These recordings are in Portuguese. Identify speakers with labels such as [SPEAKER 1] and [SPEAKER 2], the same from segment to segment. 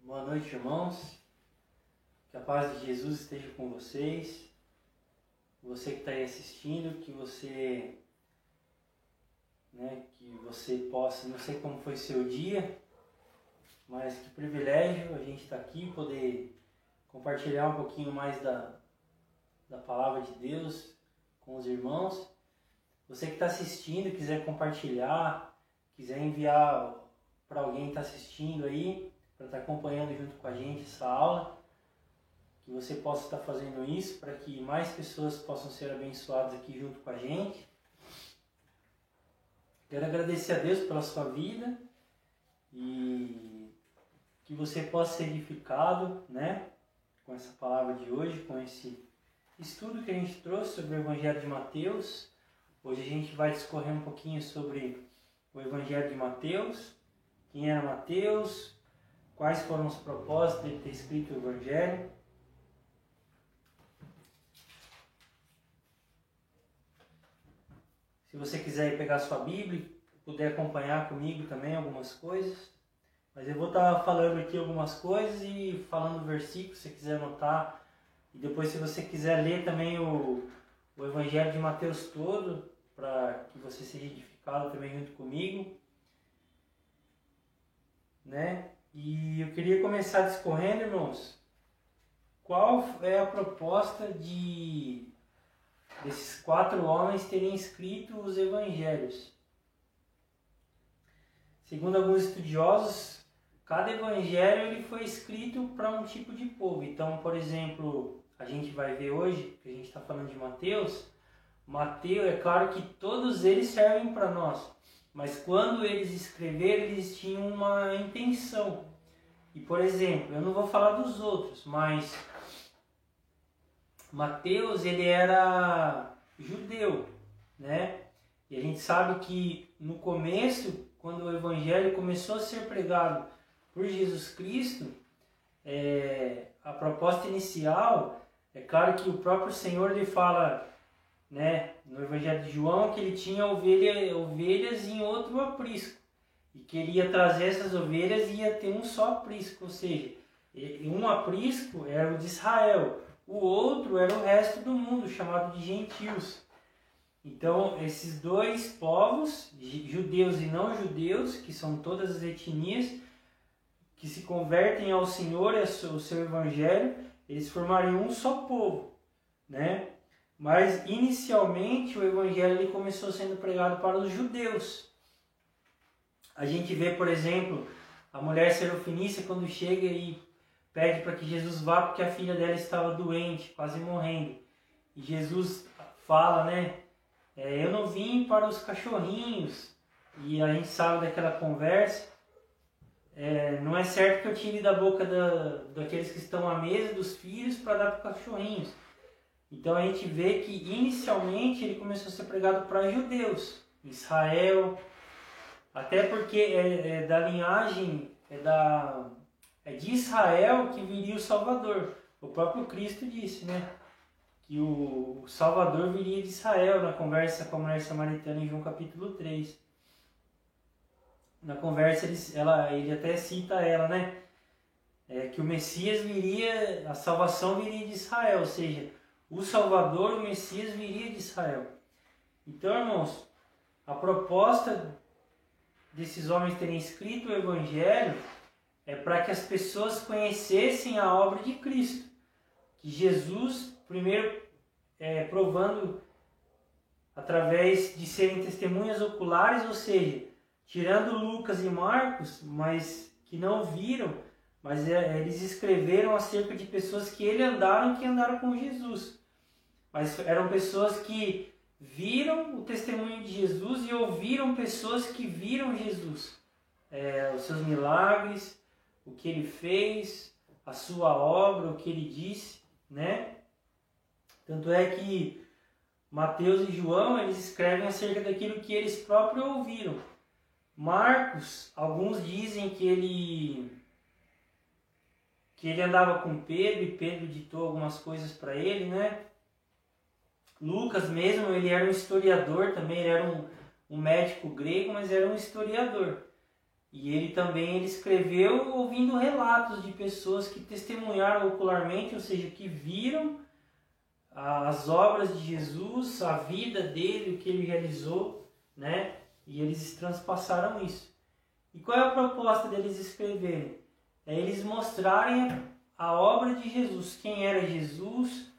[SPEAKER 1] Boa noite, irmãos. Que a paz de Jesus esteja com vocês. Você que está aí assistindo, que você possa, não sei como foi seu dia, mas que privilégio a gente estar aqui, poder compartilhar um pouquinho mais da palavra de Deus com os irmãos. Você que está assistindo, quiser compartilhar, quiser enviar para alguém que está assistindo aí, para estar acompanhando junto com a gente essa aula, que você possa estar fazendo isso para que mais pessoas possam ser abençoadas aqui junto com a gente. Quero agradecer a Deus pela sua vida e que você possa ser edificado, com essa palavra de hoje, com esse estudo que a gente trouxe sobre o Evangelho de Mateus. Hoje a gente vai discorrer um pouquinho sobre o Evangelho de Mateus, quem era Mateus, quais foram os propósitos de ter escrito o Evangelho. Se você quiser pegar sua Bíblia, puder acompanhar comigo também algumas coisas. Mas eu vou estar falando aqui algumas coisas e falando versículos, se você quiser anotar. E depois, se você quiser ler também o Evangelho de Mateus todo, para que você seja edificado também junto comigo. E eu queria começar discorrendo, irmãos, qual é a proposta desses 4 homens terem escrito os evangelhos. Segundo alguns estudiosos, cada evangelho ele foi escrito para um tipo de povo. Então, por exemplo, a gente vai ver hoje, que a gente está falando de Mateus, é claro que todos eles servem para nós, mas quando eles escreveram, eles tinham uma intenção. E, por exemplo, eu não vou falar dos outros, mas Mateus, ele era judeu, E a gente sabe que no começo, quando o Evangelho começou a ser pregado por Jesus Cristo, a proposta inicial, é claro que o próprio Senhor ele fala, no Evangelho de João, que ele tinha ovelhas em outro aprisco, e queria trazer essas ovelhas e ia ter um só aprisco, ou seja, um aprisco era o de Israel, o outro era o resto do mundo, chamado de gentios. Então, esses dois povos, judeus e não judeus, que são todas as etnias, que se convertem ao Senhor e ao seu Evangelho, eles formariam um só povo, Mas, inicialmente, o Evangelho ele começou sendo pregado para os judeus. A gente vê, por exemplo, a mulher serofenícia quando chega e pede para que Jesus vá porque a filha dela estava doente, quase morrendo. E Jesus fala, eu não vim para os cachorrinhos. E a gente sabe daquela conversa. Não é certo que eu tire da boca daqueles que estão à mesa dos filhos para dar para os cachorrinhos. Então a gente vê que inicialmente ele começou a ser pregado para judeus, Israel, até porque é da linhagem, é de Israel que viria o Salvador. O próprio Cristo disse, que o Salvador viria de Israel na conversa com a mulher samaritana em João capítulo 3. Na conversa ele até cita ela, que o Messias viria, a salvação viria de Israel, ou seja, o Salvador, o Messias, viria de Israel. Então, irmãos, a proposta desses homens terem escrito o Evangelho é para que as pessoas conhecessem a obra de Cristo. Que Jesus, primeiro, provando através de serem testemunhas oculares, ou seja, tirando Lucas e Marcos, mas que não viram, mas eles escreveram acerca de pessoas que que andaram com Jesus. Mas eram pessoas que viram o testemunho de Jesus e ouviram pessoas que viram Jesus. Os seus milagres, o que ele fez, a sua obra, o que ele disse, Tanto é que Mateus e João, eles escrevem acerca daquilo que eles próprios ouviram. Marcos, alguns dizem que ele andava com Pedro e Pedro ditou algumas coisas para ele, Lucas mesmo, ele era um historiador também, ele era um médico grego, mas era um historiador. E ele escreveu ouvindo relatos de pessoas que testemunharam ocularmente, ou seja, que viram as obras de Jesus, a vida dele, o que ele realizou, né? E eles transpassaram isso. E qual é a proposta deles escreverem? É eles mostrarem a obra de Jesus, quem era Jesus,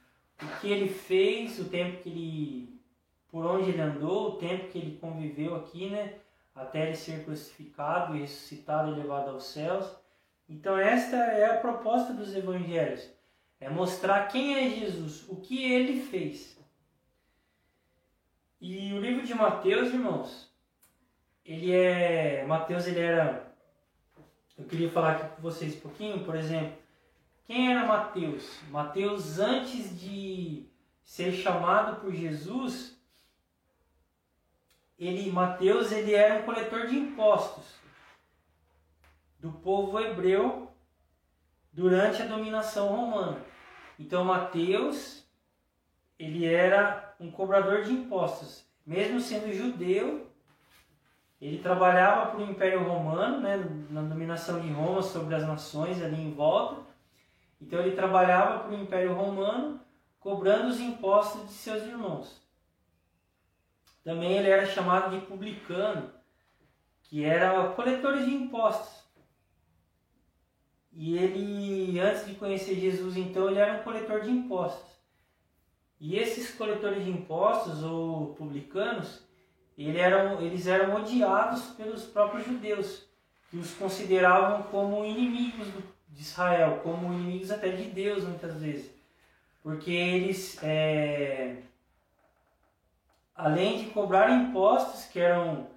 [SPEAKER 1] o que ele fez, o tempo que ele, por onde ele andou, o tempo que ele conviveu aqui, né? Até ele ser crucificado, ressuscitado e levado aos céus. Então esta é a proposta dos evangelhos. É mostrar quem é Jesus, o que ele fez. E o livro de Mateus, irmãos, Mateus ele era... Eu queria falar aqui com vocês um pouquinho, por exemplo, quem era Mateus? Mateus, antes de ser chamado por Jesus, Mateus era um coletor de impostos do povo hebreu durante a dominação romana. Então Mateus, ele era um cobrador de impostos. Mesmo sendo judeu, ele trabalhava para o Império Romano, né, na dominação de Roma sobre as nações ali em volta. Então ele trabalhava para o Império Romano, cobrando os impostos de seus irmãos. Também ele era chamado de publicano, que era coletor de impostos. E ele, antes de conhecer Jesus, então, ele era um coletor de impostos. E esses coletores de impostos, ou publicanos, eles eram odiados pelos próprios judeus, que os consideravam como inimigos de Israel, como inimigos até de Deus, muitas vezes. Porque eles, além de cobrar impostos, que eram,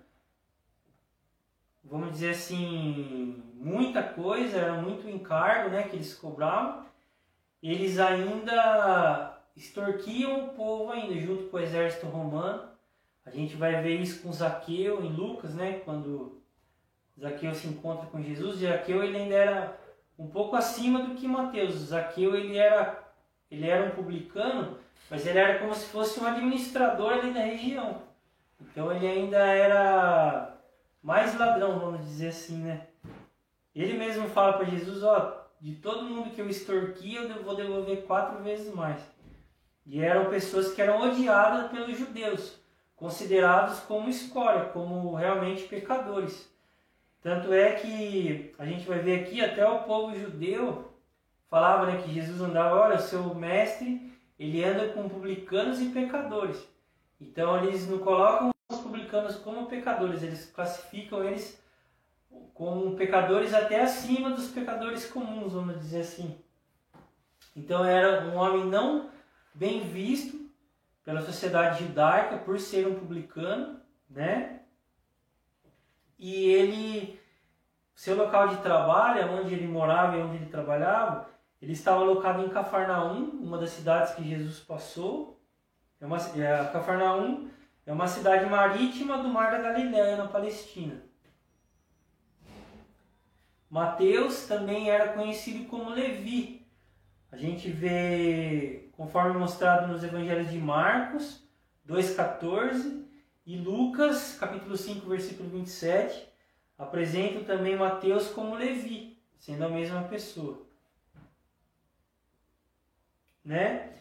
[SPEAKER 1] vamos dizer assim, muita coisa, era muito encargo, né, que eles cobravam, eles ainda extorquiam o povo ainda, junto com o exército romano. A gente vai ver isso com Zaqueu em Lucas, né, quando Zaqueu se encontra com Jesus. Zaqueu ele ainda era um pouco acima do que Mateus. Zaqueu ele era um publicano, mas ele era como se fosse um administrador ali da região. Então ele ainda era mais ladrão, vamos dizer assim, né? Ele mesmo fala para Jesus, de todo mundo que eu extorqui, eu vou devolver 4 vezes mais. E eram pessoas que eram odiadas pelos judeus, considerados como escória, como realmente pecadores. Tanto é que a gente vai ver aqui, até o povo judeu falava, né, que Jesus andava, olha, seu mestre, ele anda com publicanos e pecadores. Então eles não colocam os publicanos como pecadores, eles classificam eles como pecadores até acima dos pecadores comuns, vamos dizer assim. Então era um homem não bem visto pela sociedade judaica por ser um publicano, né? E ele, seu local de trabalho, onde ele morava e onde ele trabalhava, ele estava alocado em Cafarnaum, uma das cidades que Jesus passou. Cafarnaum é uma cidade marítima do Mar da Galileia, na Palestina. Mateus também era conhecido como Levi. A gente vê, conforme mostrado nos evangelhos de Marcos 2,14 e Lucas, capítulo 5, versículo 27, apresentam também Mateus como Levi, sendo a mesma pessoa. Né?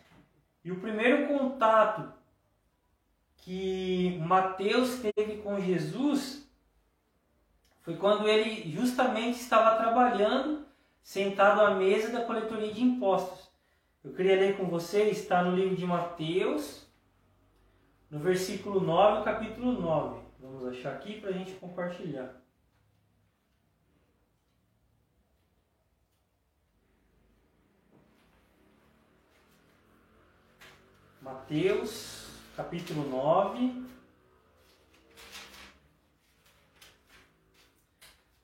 [SPEAKER 1] E o primeiro contato que Mateus teve com Jesus foi quando ele justamente estava trabalhando, sentado à mesa da coletoria de impostos. Eu queria ler com vocês, está no livro de Mateus, no versículo 9, capítulo 9. Vamos achar aqui para a gente compartilhar. Mateus, capítulo 9.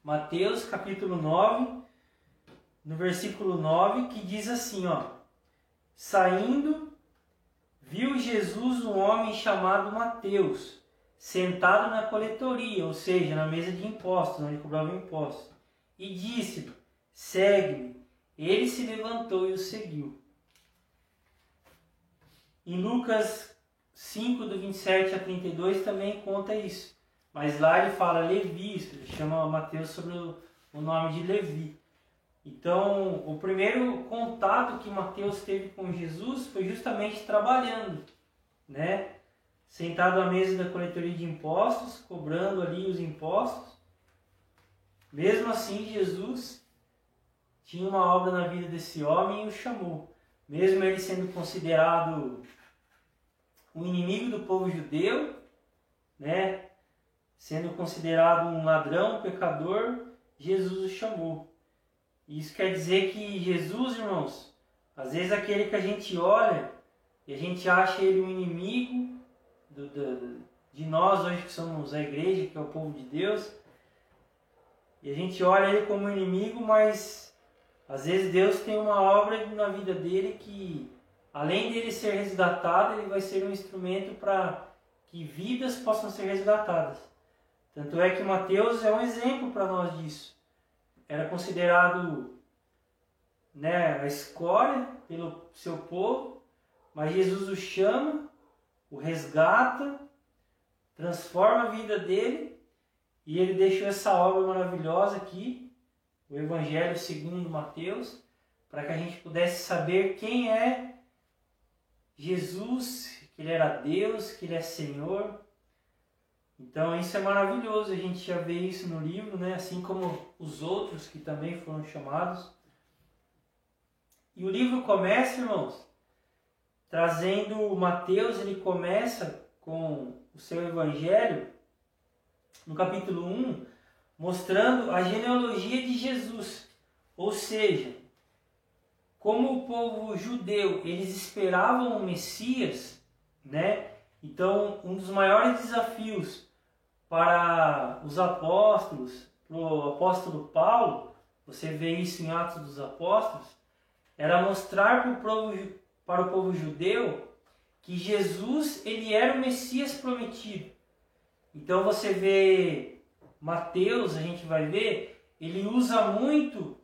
[SPEAKER 1] Mateus, capítulo 9, no versículo 9, que diz assim, saindo, viu Jesus um homem chamado Mateus, sentado na coletoria, ou seja, na mesa de impostos, onde cobravam impostos, e disse-lhe, segue-me. Ele se levantou e o seguiu. Em Lucas 5, do 27 a 32, também conta isso. mas lá ele fala Levi, ele chama Mateus sobre o nome de Levi. Então, o primeiro contato que Mateus teve com Jesus foi justamente trabalhando, né? Sentado à mesa da coletoria de impostos, cobrando ali os impostos. Mesmo assim, Jesus tinha uma obra na vida desse homem e o chamou. Mesmo ele sendo considerado um inimigo do povo judeu, né? Sendo considerado um ladrão, um pecador, Jesus o chamou. Isso quer dizer que Jesus, irmãos, às vezes aquele que a gente olha e a gente acha ele um inimigo de nós hoje que somos a igreja, que é o povo de Deus, e a gente olha ele como inimigo, mas às vezes Deus tem uma obra na vida dele que, além dele ser resgatado, ele vai ser um instrumento para que vidas possam ser resgatadas. Tanto é que Mateus é um exemplo para nós disso. Era considerado, né, a escória pelo seu povo, mas Jesus o chama, o resgata, transforma a vida dele e ele deixou essa obra maravilhosa aqui, o Evangelho segundo Mateus, para que a gente pudesse saber quem é Jesus, que ele era Deus, que ele é Senhor. Então isso é maravilhoso, a gente já vê isso no livro, né? Assim como os outros que também foram chamados. E o livro começa, irmãos, trazendo Mateus, ele começa com o seu evangelho, no capítulo 1, mostrando a genealogia de Jesus. Ou seja, como o povo judeu, eles esperavam o Messias, né? Então, um dos maiores desafios para os apóstolos, para o apóstolo Paulo, você vê isso em Atos dos Apóstolos, era mostrar para o povo judeu que Jesus ele era o Messias prometido. Então você vê Mateus, a gente vai ver, ele usa muito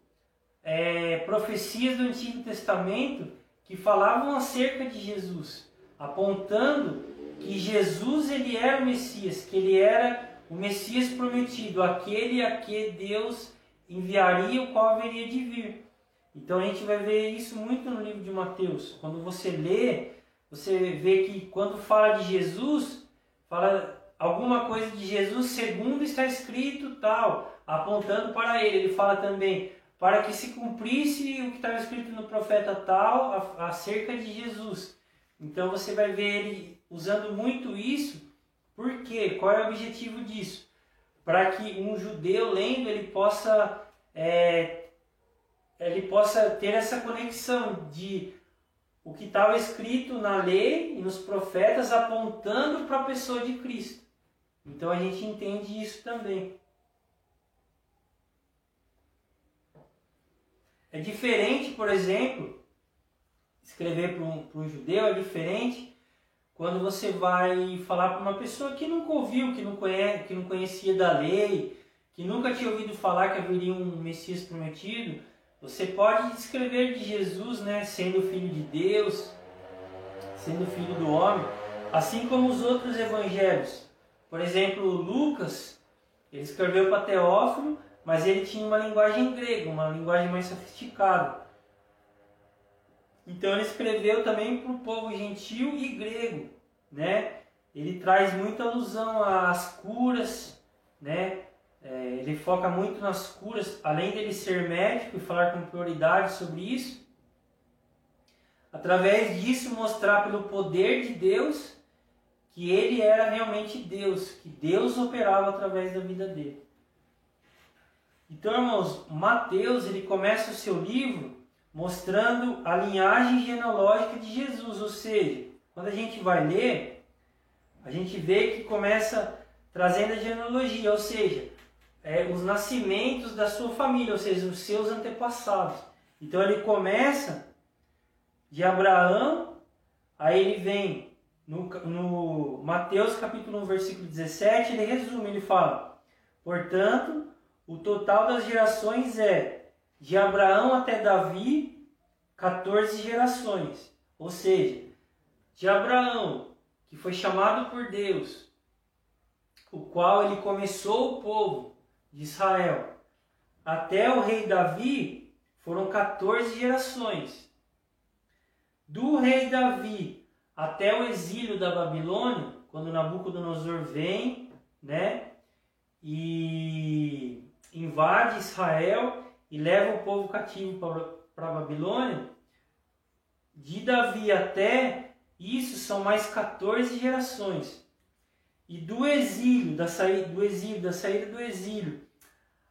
[SPEAKER 1] profecias do Antigo Testamento que falavam acerca de Jesus, apontando que Jesus ele era o Messias, que ele era o Messias prometido, aquele a que Deus enviaria, o qual haveria de vir. Então a gente vai ver isso muito no livro de Mateus. Quando você lê, você vê que quando fala de Jesus, fala alguma coisa de Jesus segundo está escrito tal, apontando para ele. Ele fala também para que se cumprisse o que estava escrito no profeta tal acerca de Jesus. Então você vai ver ele usando muito isso. Por quê? Qual é o objetivo disso? Para que um judeu lendo ele possa ter essa conexão de o que estava escrito na lei e nos profetas apontando para a pessoa de Cristo. Então a gente entende isso também. É diferente, por exemplo, escrever para um judeu é diferente quando você vai falar para uma pessoa que nunca ouviu, que não conhecia da lei, que nunca tinha ouvido falar que haveria um Messias prometido. Você pode descrever de Jesus, né, sendo filho de Deus, sendo filho do homem, assim como os outros evangelhos. Por exemplo, Lucas, ele escreveu para Teófilo, mas ele tinha uma linguagem grega, uma linguagem mais sofisticada. Então ele escreveu também para o povo gentil e grego, né? Ele traz muita alusão às curas, né? Ele foca muito nas curas, além dele ser médico e falar com prioridade sobre isso. Através disso mostrar pelo poder de Deus que ele era realmente Deus, que Deus operava através da vida dele. Então, irmãos, Mateus ele começa o seu livro mostrando a linhagem genealógica de Jesus, ou seja, quando a gente vai ler, a gente vê que começa trazendo a genealogia, ou seja, os nascimentos da sua família, ou seja, os seus antepassados. Então ele começa de Abraão, aí ele vem no Mateus capítulo 1, versículo 17, ele resume, ele fala: portanto, o total das gerações é de Abraão até Davi, 14 gerações. Ou seja, de Abraão, que foi chamado por Deus, o qual ele começou o povo de Israel, até o rei Davi, foram 14 gerações. Do rei Davi até o exílio da Babilônia, quando Nabucodonosor vem, né, e invade Israel e leva o povo cativo para a Babilônia, de Davi até isso são mais 14 gerações. E do exílio, da saída do exílio,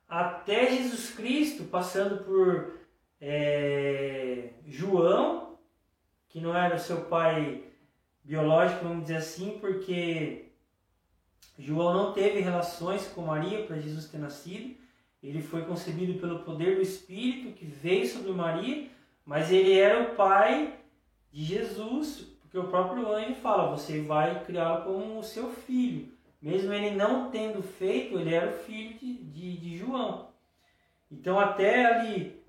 [SPEAKER 1] até Jesus Cristo, passando por João, que não era o seu pai biológico, vamos dizer assim, porque João não teve relações com Maria para Jesus ter nascido. Ele foi concebido pelo poder do Espírito que veio sobre Maria, mas ele era o pai de Jesus, porque o próprio anjo fala, você vai criá-lo como o seu filho. Mesmo ele não tendo feito, ele era o filho de João. Então até ali,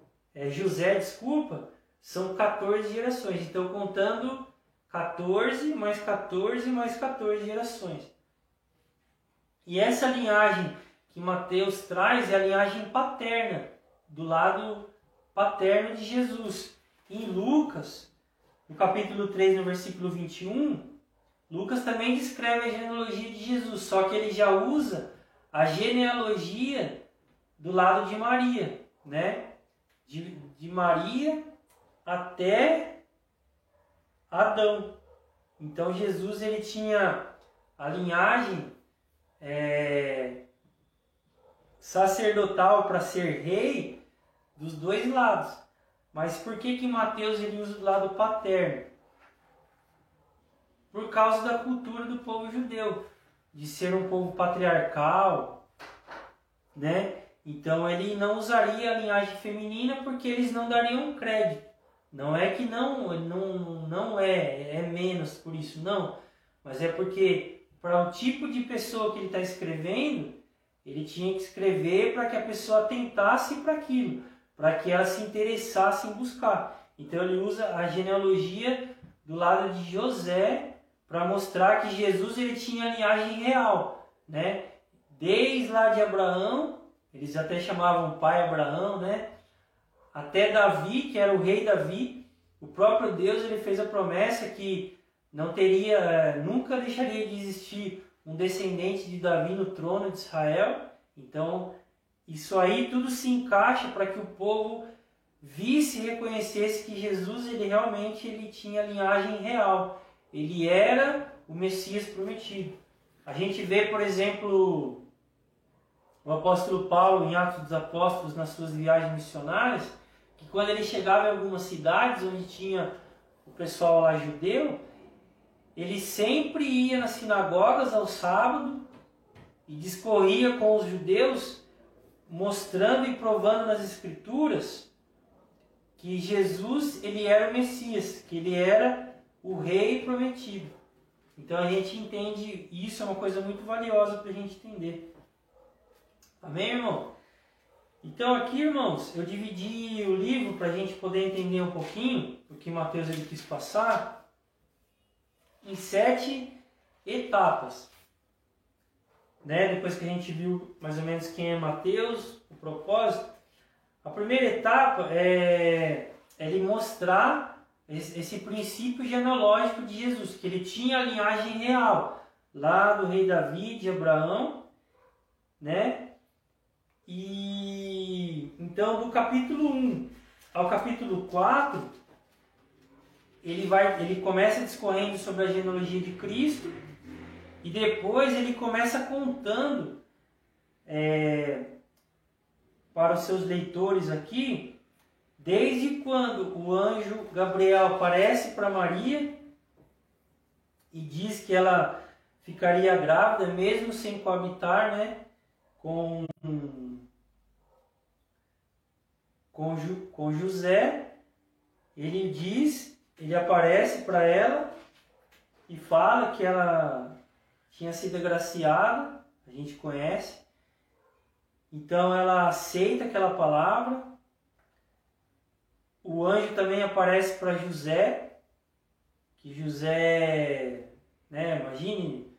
[SPEAKER 1] são 14 gerações. Então contando 14 mais 14 mais 14 gerações. E essa linhagem que Mateus traz é a linhagem paterna, do lado paterno de Jesus. Em Lucas, no capítulo 3, no versículo 21, Lucas também descreve a genealogia de Jesus, só que ele já usa a genealogia do lado de Maria, né? De Maria até Adão. Então Jesus ele tinha a linhagem sacerdotal para ser rei dos dois lados. Mas por que Mateus ele usa do lado paterno? Por causa da cultura do povo judeu, de ser um povo patriarcal, né? Então ele não usaria a linhagem feminina porque eles não dariam crédito. Não é que não é menos por isso, não. Mas é porque para o tipo de pessoa que ele está escrevendo, ele tinha que escrever para que a pessoa tentasse para aquilo, para que ela se interessasse em buscar. Então ele usa a genealogia do lado de José para mostrar que Jesus ele tinha a linhagem real, né? Desde lá de Abraão, eles até chamavam pai Abraão, né? Até Davi, que era o rei Davi, o próprio Deus ele fez a promessa que não teria, nunca deixaria de existir um descendente de Davi no trono de Israel. Então, isso aí tudo se encaixa para que o povo visse e reconhecesse que Jesus ele realmente ele tinha a linhagem real. Ele era o Messias prometido. A gente vê, por exemplo, o apóstolo Paulo em Atos dos Apóstolos, nas suas viagens missionárias, que quando ele chegava em algumas cidades onde tinha o pessoal lá judeu, ele sempre ia nas sinagogas ao sábado e discorria com os judeus, mostrando e provando nas escrituras que Jesus ele era o Messias, que ele era o rei prometido. Então a gente entende, isso é uma coisa muito valiosa para a gente entender. Amém, irmão? Então aqui, irmãos, eu dividi o livro para a gente poder entender um pouquinho o que Mateus ele quis passar em 7 etapas. Né? Depois que a gente viu mais ou menos quem é Mateus, o propósito, a primeira etapa é ele mostrar esse princípio genealógico de Jesus, que ele tinha a linhagem real, lá do rei Davi, de Abraão, né? E então do capítulo 1 ao capítulo 4, ele começa discorrendo sobre a genealogia de Cristo, e depois ele começa contando para os seus leitores aqui, desde quando o anjo Gabriel aparece para Maria e diz que ela ficaria grávida, mesmo sem coabitar, né, com José. Ele aparece para ela e fala que ela tinha sido agraciada, a gente conhece. Então ela aceita aquela palavra. O anjo também aparece para José, que José, né, imagine,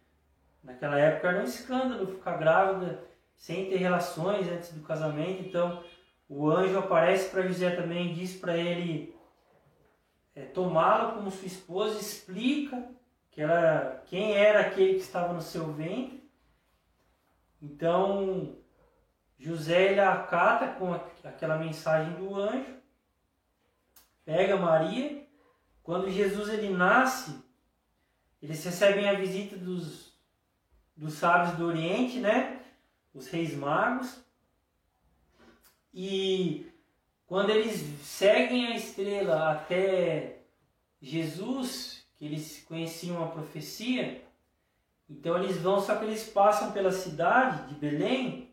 [SPEAKER 1] Naquela época era um escândalo ficar grávida sem ter relações antes do casamento. Então o anjo aparece para José também, diz para ele tomá-la como sua esposa, explica quem era aquele que estava no seu ventre. Então José ele acata com aquela mensagem do anjo, pega Maria. Quando Jesus ele nasce, eles recebem a visita dos sábios do Oriente, né? Os reis magos. E quando eles seguem a estrela até Jesus, que eles conheciam a profecia, então eles vão, só que eles passam pela cidade de Belém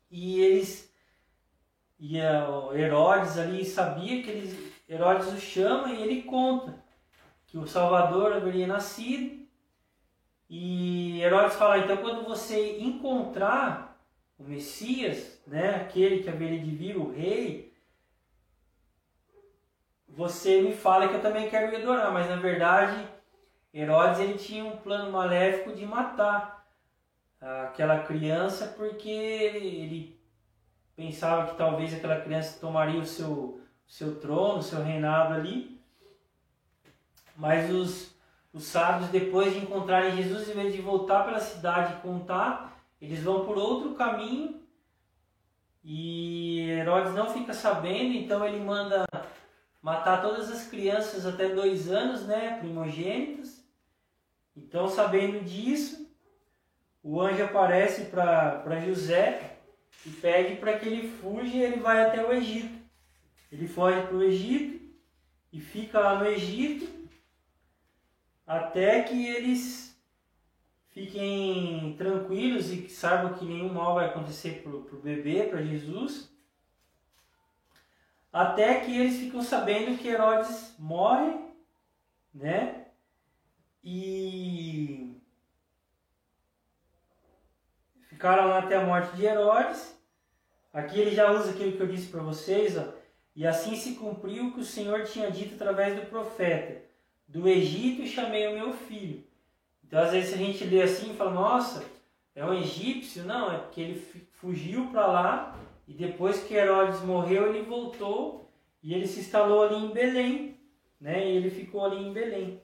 [SPEAKER 1] e Herodes ali sabia que Herodes o chama e ele conta que o Salvador haveria nascido. E Herodes fala, então quando você encontrar o Messias, né, aquele que haveria de vir, o rei, você me fala que eu também quero me adorar. Mas na verdade Herodes ele tinha um plano maléfico de matar aquela criança, porque ele pensava que talvez aquela criança tomaria o seu trono, o seu reinado ali. Mas os sábios, depois de encontrarem Jesus, em vez de voltar pela cidade e contar, eles vão por outro caminho. E Herodes não fica sabendo, então ele manda matar todas as crianças até 2 anos, né, primogênitas. Então, sabendo disso, o anjo aparece para José e pede para que ele fuja, e ele vai até o Egito. Ele foge para o Egito e fica lá no Egito até que eles fiquem tranquilos e que saibam que nenhum mal vai acontecer para o bebê, para Jesus. Até que eles ficam sabendo que Herodes morre, né? E ficaram lá até a morte de Herodes. Aqui ele já usa aquilo que eu disse para vocês, ó. E assim se cumpriu o que o Senhor tinha dito através do profeta: do Egito chamei o meu filho. Então às vezes a gente lê assim e fala, nossa, é um egípcio? Não, é porque ele fugiu para lá e depois que Herodes morreu ele voltou e ele se instalou ali em Belém, né? E ele ficou ali em Belém.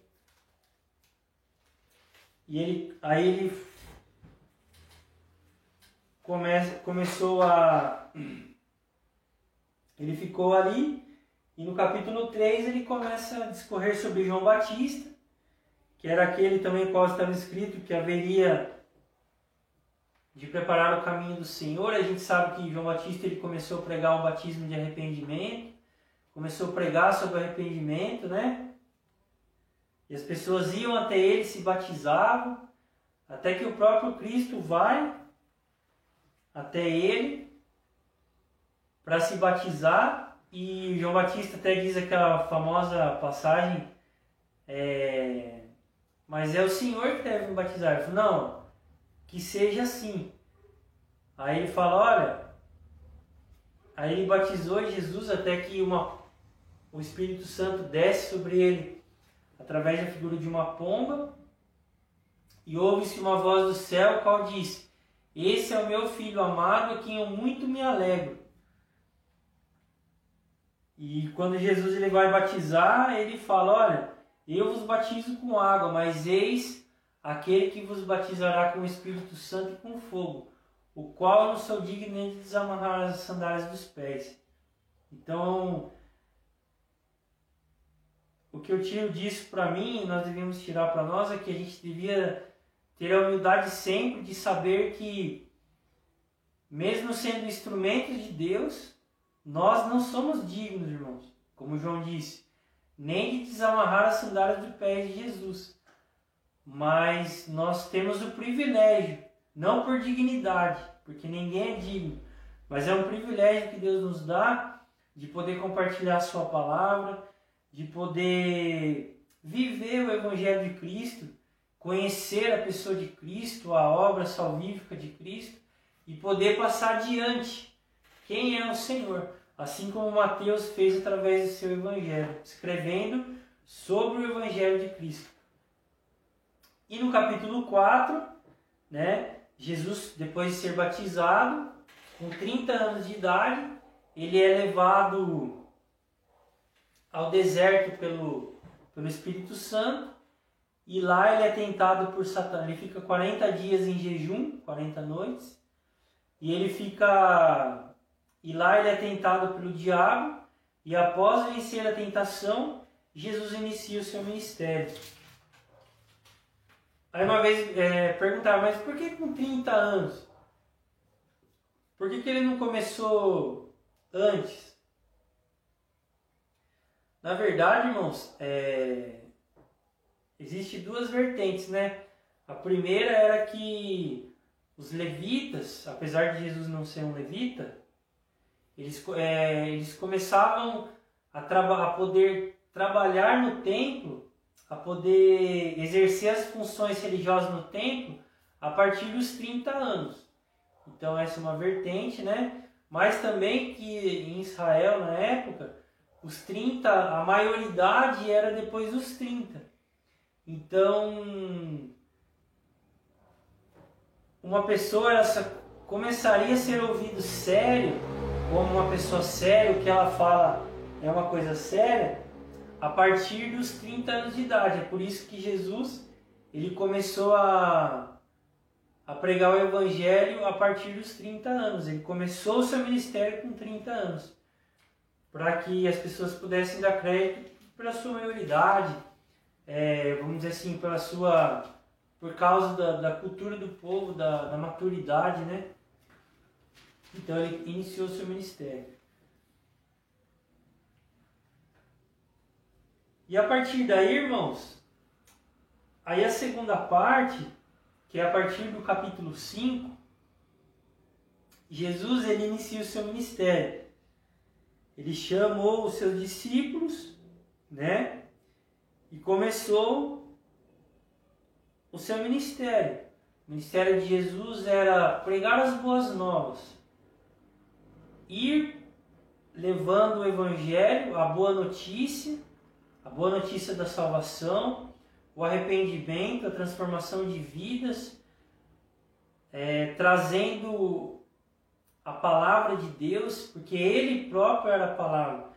[SPEAKER 1] E ele ele ficou ali, e no capítulo 3 ele começa a discorrer sobre João Batista, que era aquele também qual estava escrito que haveria de preparar o caminho do Senhor. A gente sabe que João Batista ele começou a pregar um batismo de arrependimento, começou a pregar sobre arrependimento, né? E as pessoas iam até ele, se batizavam, até que o próprio Cristo vai até ele para se batizar. E João Batista até diz aquela famosa passagem, mas é o Senhor que deve me batizar. Ele falou, não, que seja assim. Aí ele fala, olha, aí ele batizou Jesus até que o Espírito Santo desce sobre ele através da figura de uma pomba, e ouve-se uma voz do céu, qual diz, esse é o meu filho amado, a quem eu muito me alegro. E quando Jesus ele vai batizar, ele fala, olha, eu vos batizo com água, mas eis aquele que vos batizará com o Espírito Santo e com fogo, o qual eu não sou digno nem de desamarrar as sandálias dos pés. Então, o que eu tiro disso para mim, nós devemos tirar para nós, é que a gente devia ter a humildade sempre de saber que, mesmo sendo instrumentos de Deus, nós não somos dignos, irmãos, como João disse, nem de desamarrar as sandálias dos pés de Jesus. Mas nós temos o privilégio, não por dignidade, porque ninguém é digno, mas é um privilégio que Deus nos dá de poder compartilhar a sua palavra, de poder viver o Evangelho de Cristo, conhecer a pessoa de Cristo, a obra salvífica de Cristo, e poder passar adiante quem é o Senhor, assim como Mateus fez através do seu Evangelho, escrevendo sobre o Evangelho de Cristo. E no capítulo 4, né, Jesus, depois de ser batizado, com 30 anos de idade, ele é levado ao deserto pelo Espírito Santo, e lá ele é tentado por Satã. Ele fica 40 dias em jejum, 40 noites, e lá ele é tentado pelo diabo, e após vencer a tentação, Jesus inicia o seu ministério. Aí uma vez perguntaram, mas por que com 30 anos? Por que ele não começou antes? Na verdade, irmãos, existe duas vertentes, né? A primeira era que os levitas, apesar de Jesus não ser um levita, eles começavam a poder trabalhar no templo, a poder exercer as funções religiosas no templo a partir dos 30 anos. Então essa é uma vertente, né? Mas também que em Israel, na época, os 30, a maioridade era depois dos 30. Então, uma pessoa começaria a ser ouvida sério, como uma pessoa séria, o que ela fala é uma coisa séria, a partir dos 30 anos de idade. É por isso que Jesus ele começou a pregar o Evangelho a partir dos 30 anos. Ele começou o seu ministério com 30 anos, para que as pessoas pudessem dar crédito pela sua maioridade, vamos dizer assim, por causa da cultura do povo, da maturidade, né? Então ele iniciou o seu ministério. E a partir daí, irmãos, aí a segunda parte, que é a partir do capítulo 5, Jesus ele inicia o seu ministério. Ele chamou os seus discípulos, né? E começou o seu ministério. O ministério de Jesus era pregar as boas novas, ir levando o Evangelho, a boa notícia da salvação, o arrependimento, a transformação de vidas, trazendo a palavra de Deus, porque Ele próprio era a palavra.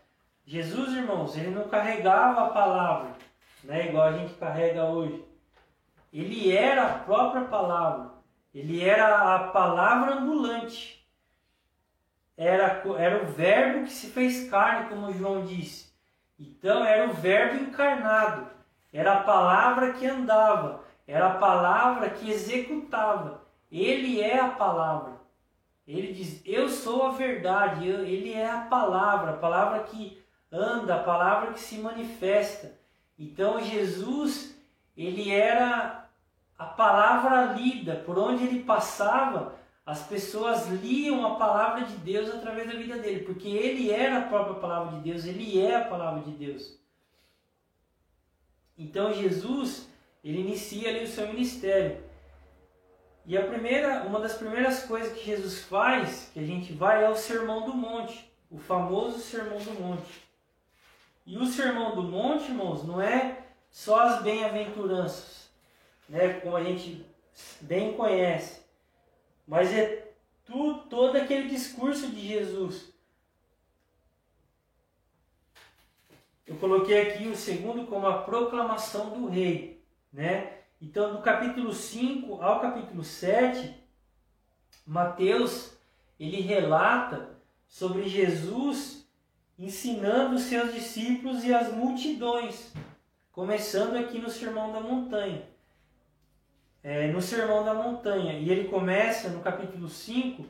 [SPEAKER 1] Jesus, irmãos, Ele não carregava a palavra, né, igual a gente carrega hoje. Ele era a própria palavra. Ele era a palavra ambulante. Era o verbo que se fez carne, como João disse. Então era o verbo encarnado. Era a palavra que andava. Era a palavra que executava. Ele é a palavra. Ele diz, eu sou a verdade. Ele é a palavra que anda, a palavra que se manifesta. Então Jesus, ele era a palavra lida. Por onde ele passava, as pessoas liam a palavra de Deus através da vida dele, porque ele era a própria palavra de Deus, ele é a palavra de Deus. Então Jesus, ele inicia ali o seu ministério. E uma das primeiras coisas que Jesus faz, que a gente vai, é o Sermão do Monte, o famoso Sermão do Monte. E o Sermão do Monte, irmãos, não é só as bem-aventuranças, né, como a gente bem conhece, mas é todo aquele discurso de Jesus. Eu coloquei aqui o segundo como a proclamação do rei, né? Então, do capítulo 5 ao capítulo 7, Mateus, ele relata sobre Jesus ensinando os seus discípulos e as multidões, começando aqui no Sermão da Montanha. No Sermão da Montanha. E ele começa no capítulo 5,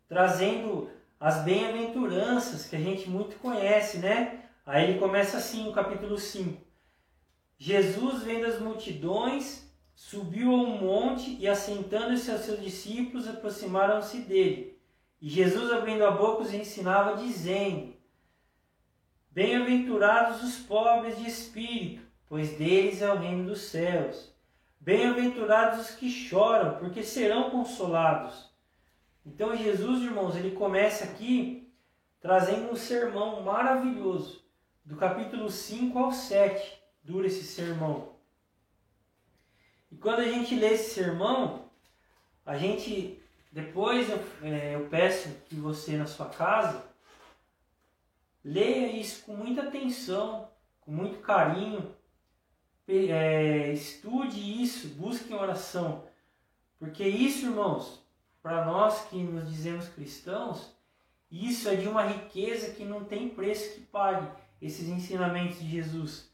[SPEAKER 1] trazendo as bem-aventuranças, que a gente muito conhece, né? Aí ele começa assim, no capítulo 5. Jesus, vendo as multidões, subiu a um monte e, assentando-se aos seus discípulos, aproximaram-se dele. E Jesus, abrindo a boca, os ensinava, dizendo, bem-aventurados os pobres de espírito, pois deles é o reino dos céus. Bem-aventurados os que choram, porque serão consolados. Então Jesus, irmãos, ele começa aqui trazendo um sermão maravilhoso, do capítulo 5 ao 7, dura esse sermão. E quando a gente lê esse sermão, a gente, depois eu peço que você na sua casa, leia isso com muita atenção, com muito carinho, estude isso, busque em oração. Porque isso, irmãos, para nós que nos dizemos cristãos, isso é de uma riqueza que não tem preço que pague, esses ensinamentos de Jesus.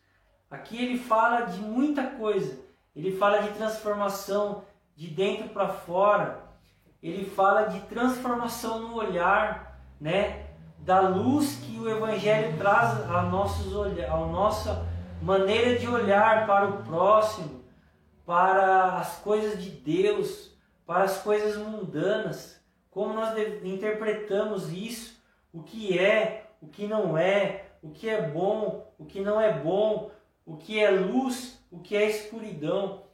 [SPEAKER 1] Aqui ele fala de muita coisa, ele fala de transformação de dentro para fora, ele fala de transformação no olhar, né? Da luz que o Evangelho traz a nossa maneira de olhar para o próximo, para as coisas de Deus, para as coisas mundanas, como nós interpretamos isso, o que é, o que não é, o que é bom, o que não é bom, o que é luz, o que é escuridão.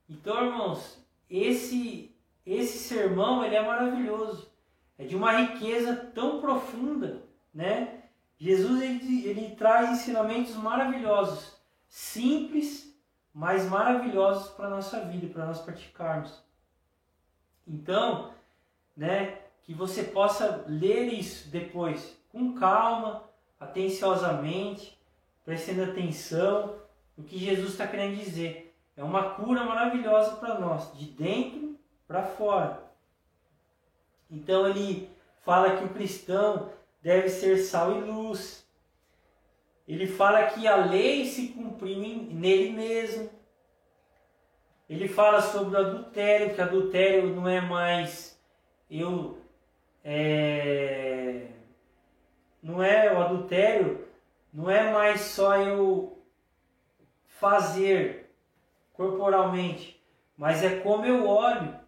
[SPEAKER 1] Então, irmãos, esse sermão ele é maravilhoso, é de uma riqueza tão profunda, né? Jesus ele traz ensinamentos maravilhosos, simples, mas maravilhosos para a nossa vida, para nós praticarmos. Então, né, que você possa ler isso depois com calma, atenciosamente, prestando atenção no que Jesus está querendo dizer. É uma cura maravilhosa para nós, de dentro para fora. Então ele fala que o cristão deve ser sal e luz. Ele fala que a lei se cumpriu nele mesmo. Ele fala sobre o adultério, que adultério não é mais o adultério não é mais só eu fazer corporalmente, mas é como eu olho.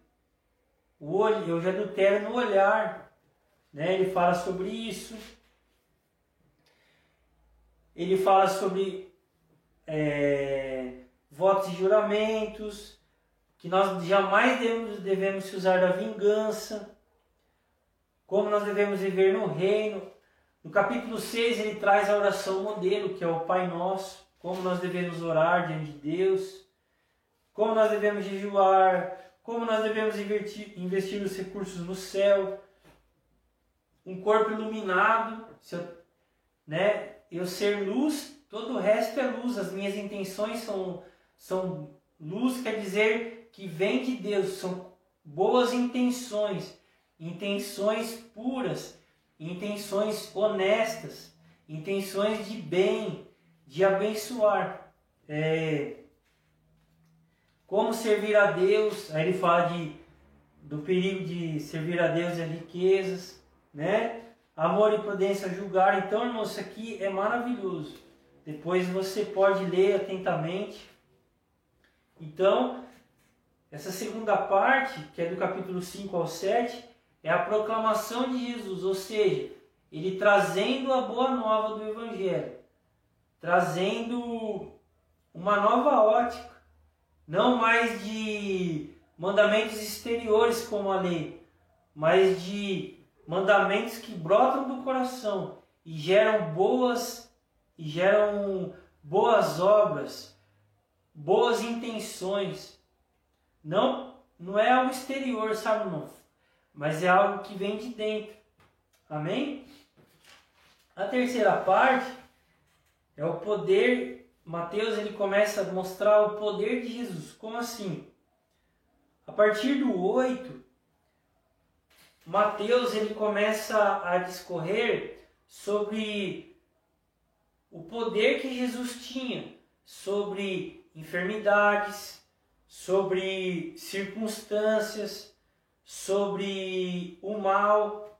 [SPEAKER 1] Eu já adultero no olhar, né? Ele fala sobre isso. Ele fala sobre votos e juramentos, que nós jamais devemos usar da vingança, como nós devemos viver no reino. No capítulo 6 ele traz a oração modelo, que é o Pai Nosso, como nós devemos orar diante de Deus, como nós devemos jejuar, como nós devemos investir os recursos no céu, um corpo iluminado, eu ser luz, todo o resto é luz, as minhas intenções são luz, quer dizer que vem de Deus, são boas intenções, intenções puras, intenções honestas, intenções de bem, de abençoar. Como servir a Deus, aí ele fala do perigo de servir a Deus e as riquezas, né? Amor e prudência a julgar. Então, irmão, isso aqui é maravilhoso. Depois você pode ler atentamente. Então, essa segunda parte, que é do capítulo 5 ao 7, é a proclamação de Jesus, ou seja, ele trazendo a boa nova do Evangelho, trazendo uma nova ótica, não mais de mandamentos exteriores como a lei, mas de mandamentos que brotam do coração e geram boas obras, boas intenções. Não é algo exterior, sabe, irmão? Mas é algo que vem de dentro. Amém? A terceira parte é o poder. Mateus ele começa a mostrar o poder de Jesus. Como assim? A partir do 8, Mateus ele começa a discorrer sobre o poder que Jesus tinha sobre enfermidades, sobre circunstâncias, sobre o mal.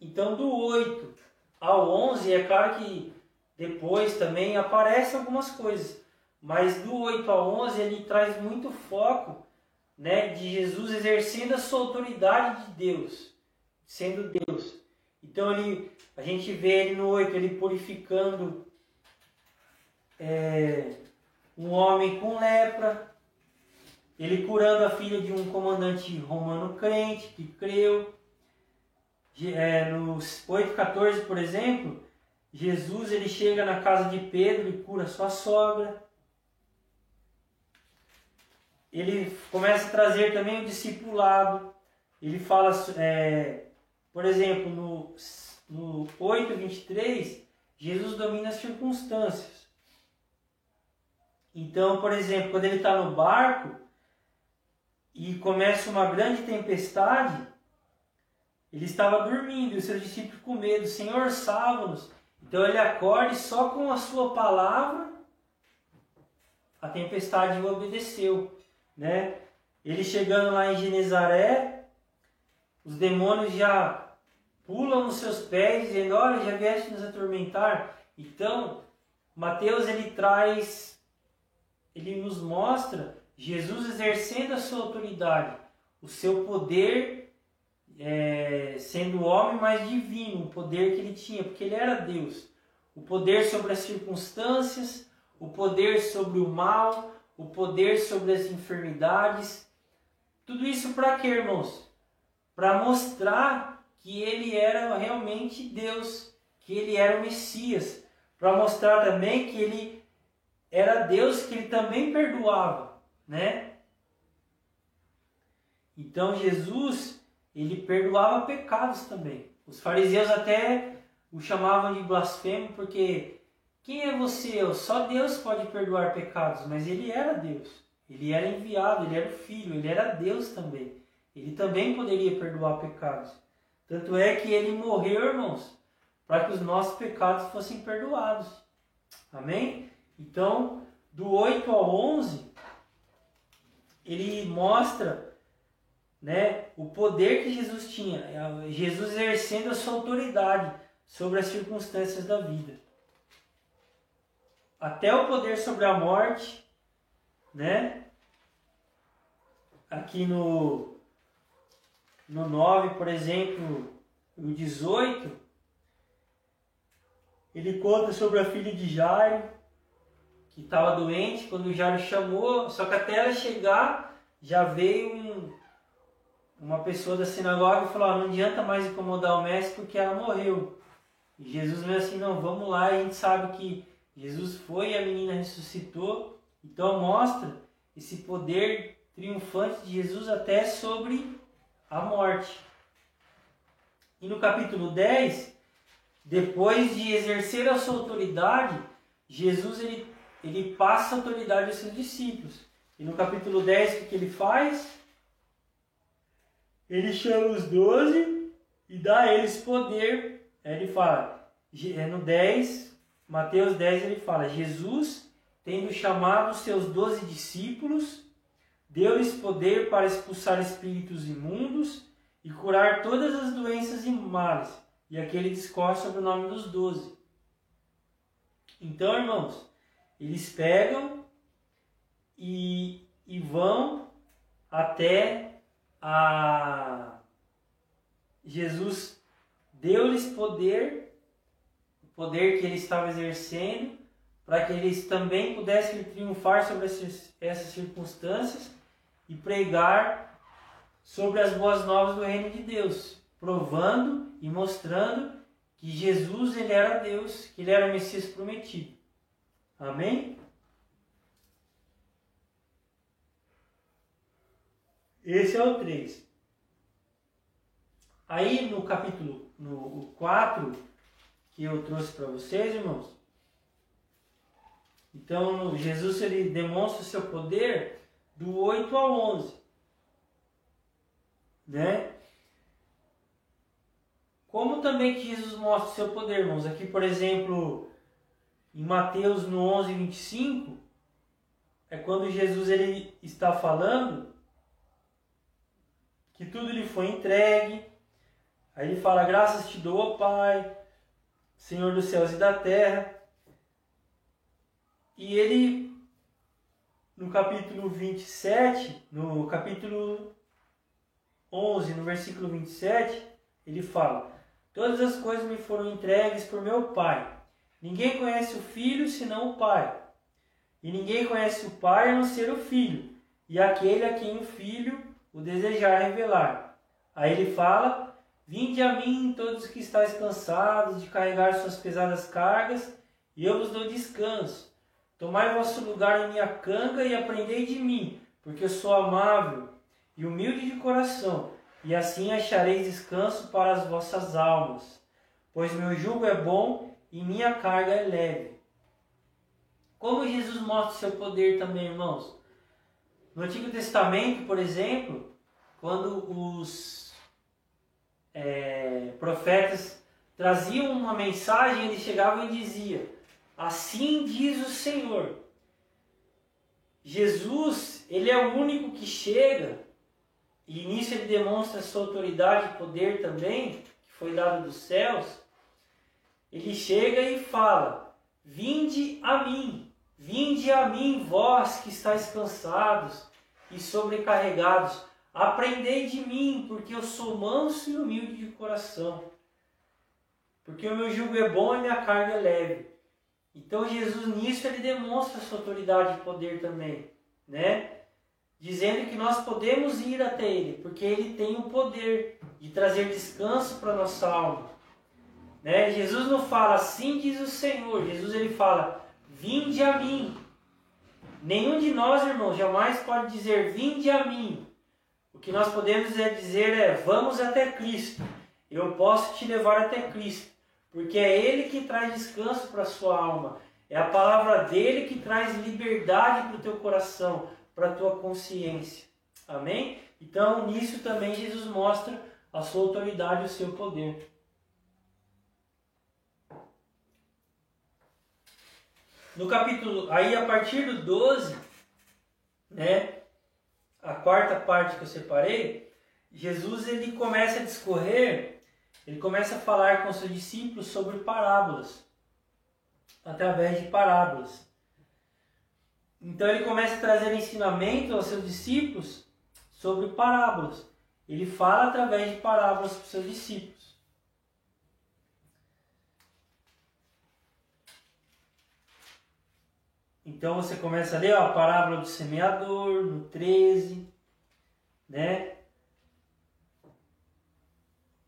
[SPEAKER 1] Então, do 8 ao 11, é claro que depois também aparecem algumas coisas, mas do 8 ao 11 ele traz muito foco, né, de Jesus exercendo a sua autoridade de Deus, sendo Deus. Então a gente vê ele no 8, ele purificando um homem com lepra, ele curando a filha de um comandante romano crente que creu. No 8,14, por exemplo, Jesus ele chega na casa de Pedro e cura sua sogra. ele começa a trazer também o discipulado. Ele fala, por exemplo, no 8:23, Jesus domina as circunstâncias. Então, por exemplo, quando ele está no barco e começa uma grande tempestade, ele estava dormindo e os seus discípulos com medo. Senhor, salva-nos. Então ele acorda e só com a sua palavra a tempestade o obedeceu, né? Ele chegando lá em Genezaré, os demônios já pulam nos seus pés, dizendo, olha, já vieste nos atormentar. Então, Mateus ele nos mostra Jesus exercendo a sua autoridade, o seu poder, sendo homem, mas divino, o poder que ele tinha, porque ele era Deus. O poder sobre as circunstâncias, o poder sobre o mal, o poder sobre as enfermidades. Tudo isso para quê, irmãos? Para mostrar que ele era realmente Deus, que ele era o Messias. Para mostrar também que ele era Deus, que ele também perdoava, né? Então Jesus, ele perdoava pecados também. Os fariseus até o chamavam de blasfemo, porque quem é você? Só Deus pode perdoar pecados, mas ele era Deus. Ele era enviado, ele era o Filho, ele era Deus também. Ele também poderia perdoar pecados. Tanto é que ele morreu, irmãos, para que os nossos pecados fossem perdoados. Amém? Então, do 8 ao 11, ele mostra, né, o poder que Jesus tinha. Jesus exercendo a sua autoridade sobre as circunstâncias da vida. Até o poder sobre a morte, né? Aqui no 9, por exemplo, o 18, ele conta sobre a filha de Jairo, que estava doente, quando o Jairo chamou, só que até ela chegar, já veio uma pessoa da sinagoga e falou, não adianta mais incomodar o mestre porque ela morreu. E Jesus veio assim, não, vamos lá, e a gente sabe que Jesus foi e a menina ressuscitou. Então mostra esse poder triunfante de Jesus até sobre a morte. E no capítulo 10, depois de exercer a sua autoridade, Jesus ele passa a autoridade aos seus discípulos. E no capítulo 10, o que ele faz? Ele chama os 12 e dá a eles poder. Ele fala, no 10, Mateus 10, ele fala, Jesus, tendo chamado os seus 12 discípulos, deu-lhes poder para expulsar espíritos imundos e curar todas as doenças e males. E aqui ele discorre sobre o nome dos 12. Então, irmãos, eles pegam e vão até Jesus deu-lhes poder, o poder que ele estava exercendo, para que eles também pudessem triunfar sobre essas circunstâncias e pregar sobre as boas novas do reino de Deus, provando e mostrando que Jesus ele era Deus, que ele era o Messias prometido. Amém? Esse é o 3. Aí no capítulo 4, que eu trouxe para vocês, irmãos, então Jesus ele demonstra o seu poder do 8 ao 11. Né? Como também que Jesus mostra o seu poder, irmãos? Aqui, por exemplo, em Mateus no 11:25, é quando Jesus ele está falando que tudo lhe foi entregue. Aí ele fala, graças te dou, ó Pai, Senhor dos céus e da terra. E ele, no capítulo 27, no capítulo 11, no versículo 27, ele fala, todas as coisas me foram entregues por meu Pai. Ninguém conhece o Filho senão o Pai. E ninguém conhece o Pai a não ser o Filho, e aquele a quem o Filho o desejar revelar. Aí ele fala, vinde a mim todos que estáis cansados de carregar suas pesadas cargas, e eu vos dou descanso. Tomai vosso lugar em minha canga e aprendei de mim, porque eu sou amável e humilde de coração, e assim achareis descanso para as vossas almas, pois meu jugo é bom e minha carga é leve. Como Jesus mostra o seu poder também, irmãos? No Antigo Testamento, por exemplo, quando os profetas traziam uma mensagem, eles chegavam e diziam: assim diz o Senhor. Jesus, ele é o único que chega, e nisso ele demonstra a sua autoridade e poder também, que foi dado dos céus. Ele chega e fala: vinde a mim, vós que estáis cansados e sobrecarregados, aprendei de mim, porque eu sou manso e humilde de coração. Porque o meu jugo é bom e minha carga é leve. Então Jesus nisso ele demonstra a sua autoridade e poder também, né? Dizendo que nós podemos ir até Ele, porque Ele tem o poder de trazer descanso para a nossa alma. Né? Jesus não fala, assim diz o Senhor. Jesus ele fala, vinde a mim. Nenhum de nós, irmãos, jamais pode dizer, vinde a mim. O que nós podemos dizer é, vamos até Cristo. Eu posso te levar até Cristo. Porque é Ele que traz descanso para a sua alma. É a palavra dEle que traz liberdade para o teu coração, para a tua consciência. Amém? Então, nisso também Jesus mostra a sua autoridade e o seu poder. No capítulo, aí a partir do 12, né, a quarta parte que eu separei, Jesus ele começa a discorrer, ele começa a falar com seus discípulos sobre parábolas, através de parábolas. Então ele começa a trazer ensinamento aos seus discípulos sobre parábolas. Ele fala através de parábolas para os seus discípulos. Então você começa a ler a parábola do semeador, no 13, né?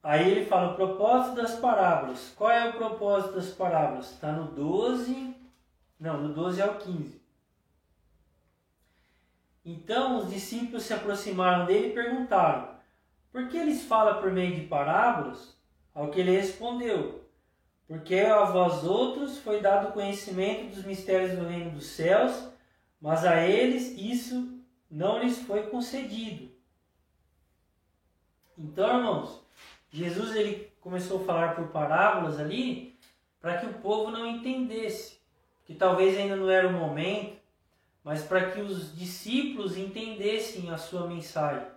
[SPEAKER 1] Aí ele fala o propósito das parábolas. Qual é o propósito das parábolas? Está no 12, não, no 12 ao 15. Então os discípulos se aproximaram dele e perguntaram, por que eles falam por meio de parábolas? Ao que ele respondeu, porque a vós outros foi dado conhecimento dos mistérios do reino dos céus, mas a eles isso não lhes foi concedido. Então, irmãos, Jesus ele começou a falar por parábolas ali para que o povo não entendesse, que talvez ainda não era o momento, mas para que os discípulos entendessem a sua mensagem.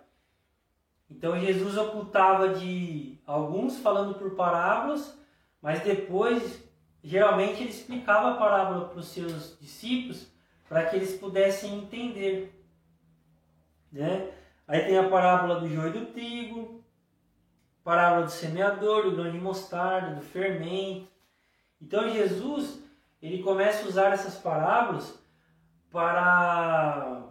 [SPEAKER 1] Então Jesus ocultava de alguns falando por parábolas, mas depois, geralmente, ele explicava a parábola para os seus discípulos para que eles pudessem entender. Né? Aí tem a parábola do joio e do trigo, parábola do semeador, do grão de mostarda, do fermento. Então Jesus, ele começa a usar essas parábolas para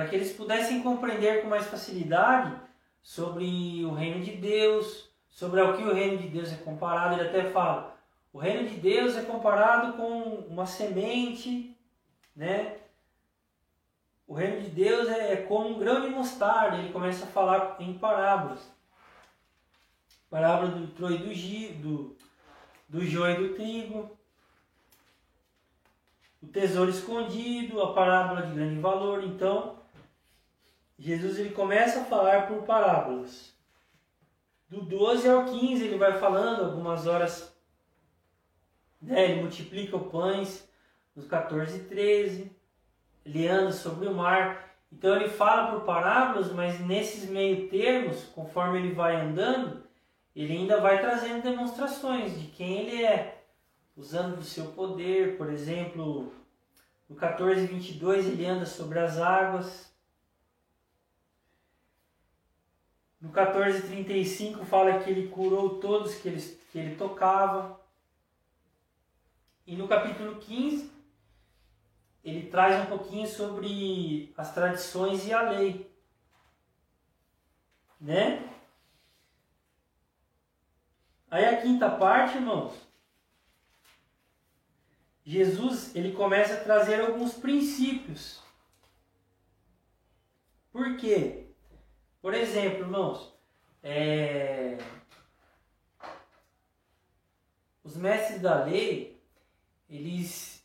[SPEAKER 1] que eles pudessem compreender com mais facilidade sobre o reino de Deus, sobre ao que o reino de Deus é comparado. Ele até fala, o reino de Deus é comparado com uma semente, né? O reino de Deus é como um grão de mostarda. Ele começa a falar em parábolas. Parábola do troio do joio e do trigo, o tesouro escondido, a parábola de grande valor. Então, Jesus ele começa a falar por parábolas. Do 12 ao 15 ele vai falando algumas horas, né? Ele multiplica os pães, nos 14 e 13, ele anda sobre o mar. Então ele fala por parábolas, mas nesses meio termos, conforme ele vai andando, ele ainda vai trazendo demonstrações de quem ele é, usando do seu poder. Por exemplo, no 14 e 22 ele anda sobre as águas. No 14:35 fala que ele curou todos que ele tocava. E no capítulo 15, ele traz um pouquinho sobre as tradições e a lei. Né? Aí a quinta parte, irmãos, Jesus ele começa a trazer alguns princípios. Por quê? Por exemplo, irmãos, os mestres da lei, eles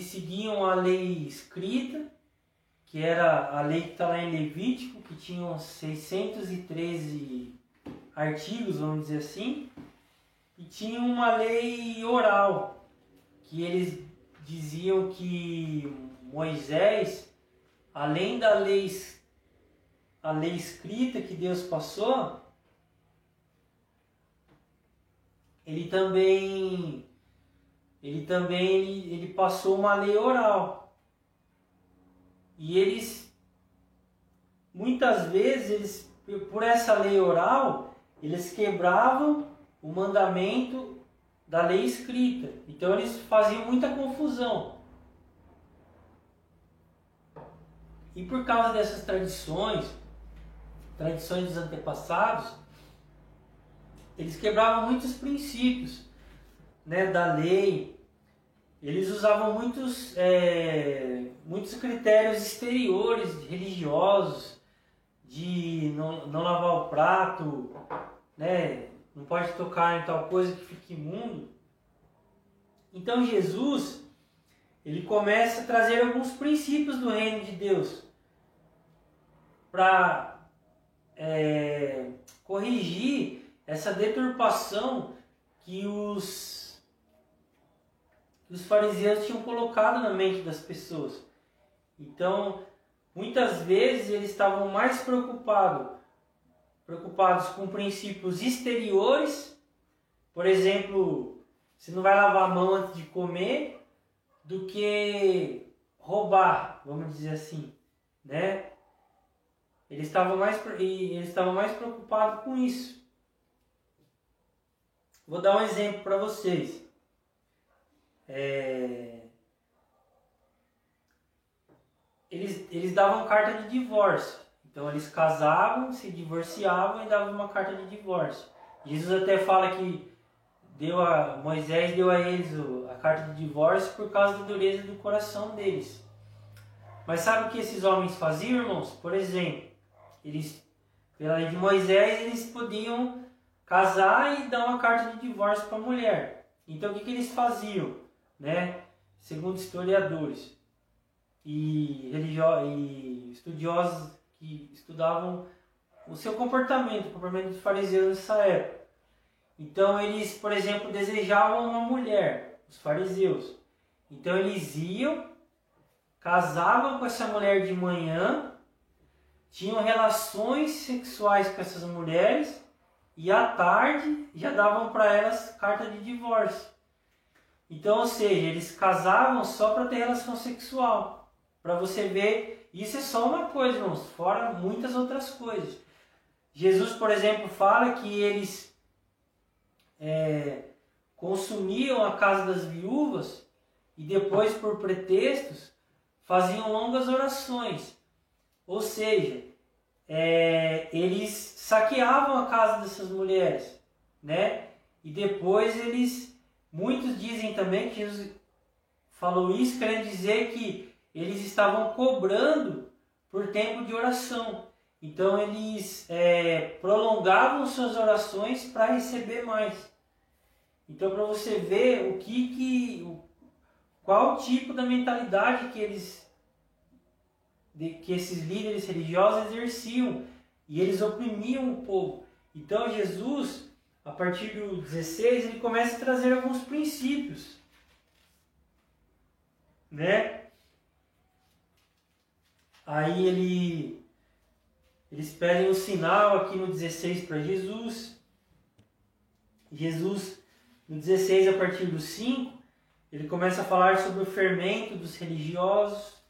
[SPEAKER 1] seguiam a lei escrita, que era a lei que está lá em Levítico, que tinha 613 artigos, vamos dizer assim, e tinha uma lei oral, que eles diziam que Moisés, além da lei escrita que Deus passou, ele também passou uma lei oral. E eles, muitas vezes, por essa lei oral, eles quebravam o mandamento da lei escrita. Então eles faziam muita confusão. E por causa dessas tradições dos antepassados, eles quebravam muitos princípios, né, da lei. Eles usavam muitos critérios exteriores, religiosos, de não lavar o prato, né, não pode tocar em tal coisa que fique imundo. Então Jesus, ele começa a trazer alguns princípios do reino de Deus para corrigir essa deturpação que os fariseus tinham colocado na mente das pessoas. Então, muitas vezes eles estavam mais preocupados com princípios exteriores, por exemplo, você não vai lavar a mão antes de comer, do que roubar, vamos dizer assim, né? Eles estavam mais preocupados com isso. Vou dar um exemplo para vocês. Eles davam carta de divórcio. Então eles casavam, se divorciavam e davam uma carta de divórcio. Jesus até fala que Moisés deu a eles a carta de divórcio por causa da dureza do coração deles. Mas sabe o que esses homens faziam, irmãos? Por exemplo, pela lei de Moisés, eles podiam casar e dar uma carta de divórcio para a mulher. Então o que eles faziam, né? Segundo historiadores e estudiosos que estudavam o seu comportamento, o comportamento dos fariseus nessa época. Então eles, por exemplo, desejavam uma mulher, os fariseus. Então eles iam, casavam com essa mulher de manhã, tinham relações sexuais com essas mulheres e à tarde já davam para elas carta de divórcio. Então, ou seja, eles casavam só para ter relação sexual. Para você ver, isso é só uma coisa, irmãos, fora muitas outras coisas. Jesus, por exemplo, fala que eles consumiam a casa das viúvas e depois, por pretextos, faziam longas orações. Ou seja, eles saqueavam a casa dessas mulheres, né? E depois muitos dizem também que Jesus falou isso, querendo dizer que eles estavam cobrando por tempo de oração. Então eles prolongavam suas orações para receber mais. Então, para você ver qual tipo da mentalidade que esses líderes religiosos exerciam, e eles oprimiam o povo. Então Jesus, a partir do 16, ele começa a trazer alguns princípios, né? Aí eles pedem um sinal aqui no 16 para Jesus. Jesus, no 16, a partir do 5, ele começa a falar sobre o fermento dos religiosos.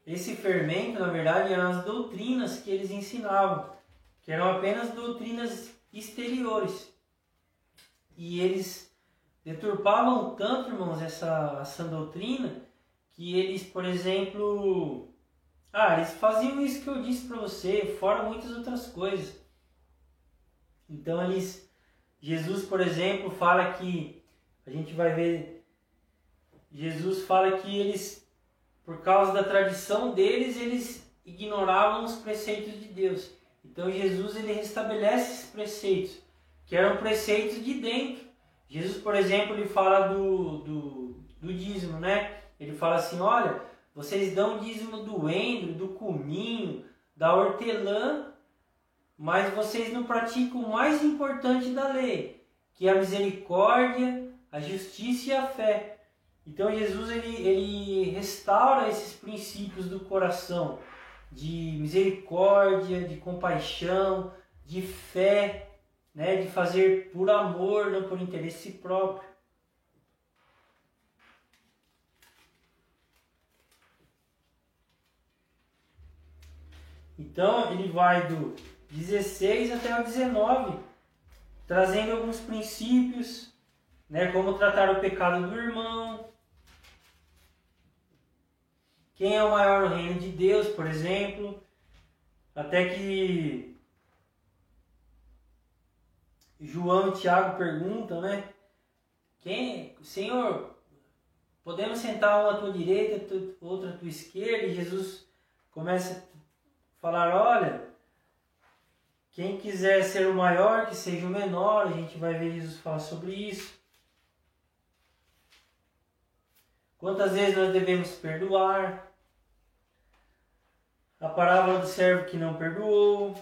[SPEAKER 1] Esse fermento, na verdade, eram as doutrinas que eles ensinavam, que eram apenas doutrinas exteriores. E eles deturpavam tanto, irmãos, essa doutrina, que eles, por exemplo, Eles faziam isso que eu disse para você, fora muitas outras coisas. Então Jesus, por exemplo, fala que, a gente vai ver, Jesus fala que eles, por causa da tradição deles, eles ignoravam os preceitos de Deus. Então Jesus, ele restabelece esses preceitos, que eram preceitos de dentro. Jesus, por exemplo, ele fala do dízimo, né? Ele fala assim, olha, vocês dão dízimo do endro, do cominho, da hortelã, mas vocês não praticam o mais importante da lei, que é a misericórdia, a justiça e a fé. Então Jesus, ele restaura esses princípios do coração, de misericórdia, de compaixão, de fé, né? De fazer por amor, não por interesse próprio. Então ele vai do 16 até o 19, trazendo alguns princípios, né? Como tratar o pecado do irmão, quem é o maior no reino de Deus, por exemplo, até que João e Tiago perguntam, né? Senhor, podemos sentar uma à tua direita, outra à tua esquerda? E Jesus começa a falar, olha, quem quiser ser o maior, que seja o menor. A gente vai ver Jesus falar sobre isso. Quantas vezes nós devemos perdoar? A parábola do servo que não perdoou.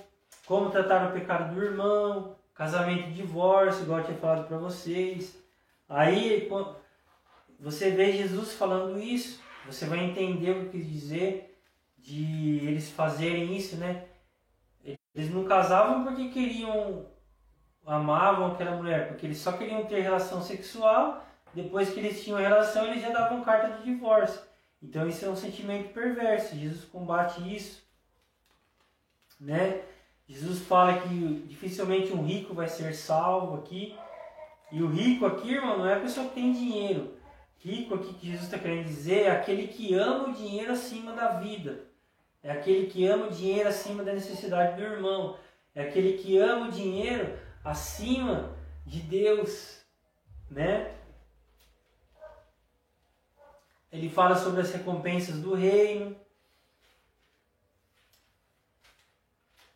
[SPEAKER 1] Como tratar o pecado do irmão. Casamento e divórcio, igual eu tinha falado para vocês. Aí você vê Jesus falando isso. Você vai entender o que quis dizer de eles fazerem isso, né? Eles não casavam porque amavam aquela mulher, porque eles só queriam ter relação sexual. Depois que eles tinham relação, eles já davam carta de divórcio. Então isso é um sentimento perverso. Jesus combate isso, né? Jesus fala que dificilmente um rico vai ser salvo aqui. E o rico aqui, irmão, não é a pessoa que tem dinheiro. Rico aqui que Jesus está querendo dizer é aquele que ama o dinheiro acima da vida. É aquele que ama o dinheiro acima da necessidade do irmão. É aquele que ama o dinheiro acima de Deus, né? Ele fala sobre as recompensas do reino.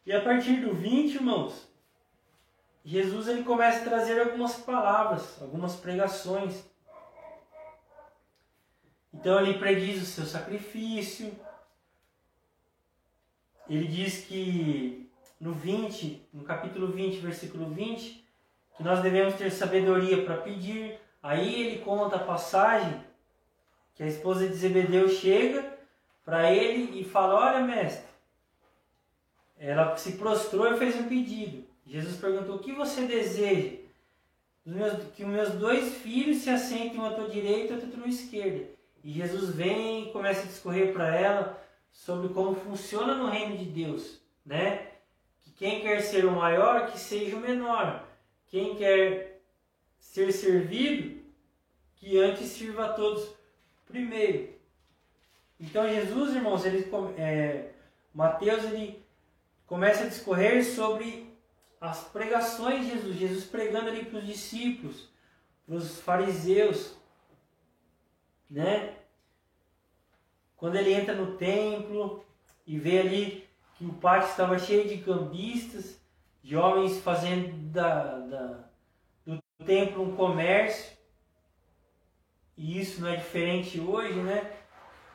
[SPEAKER 1] E a partir do 20, irmãos, Jesus ele começa a trazer algumas palavras, algumas pregações. Então ele prediz o seu sacrifício. Ele diz que no capítulo 20, versículo 20, que nós devemos ter sabedoria para pedir. Aí ele conta a passagem que a esposa de Zebedeu chega para ele e fala, olha mestre, ela se prostrou e fez um pedido. Jesus perguntou, o que você deseja? Que os meus 2 filhos se assentem, um à tua direita e outro à tua esquerda. E Jesus vem e começa a discorrer para ela sobre como funciona no reino de Deus, né? Que quem quer ser o maior, que seja o menor. Quem quer ser servido, que antes sirva a todos primeiro. Então Jesus, irmãos, Mateus ele começa a discorrer sobre as pregações de Jesus. Jesus pregando ali para os discípulos, para os fariseus, né? Quando ele entra no templo e vê ali que o pátio estava cheio de cambistas, de homens fazendo do templo um comércio. E isso não é diferente hoje, né?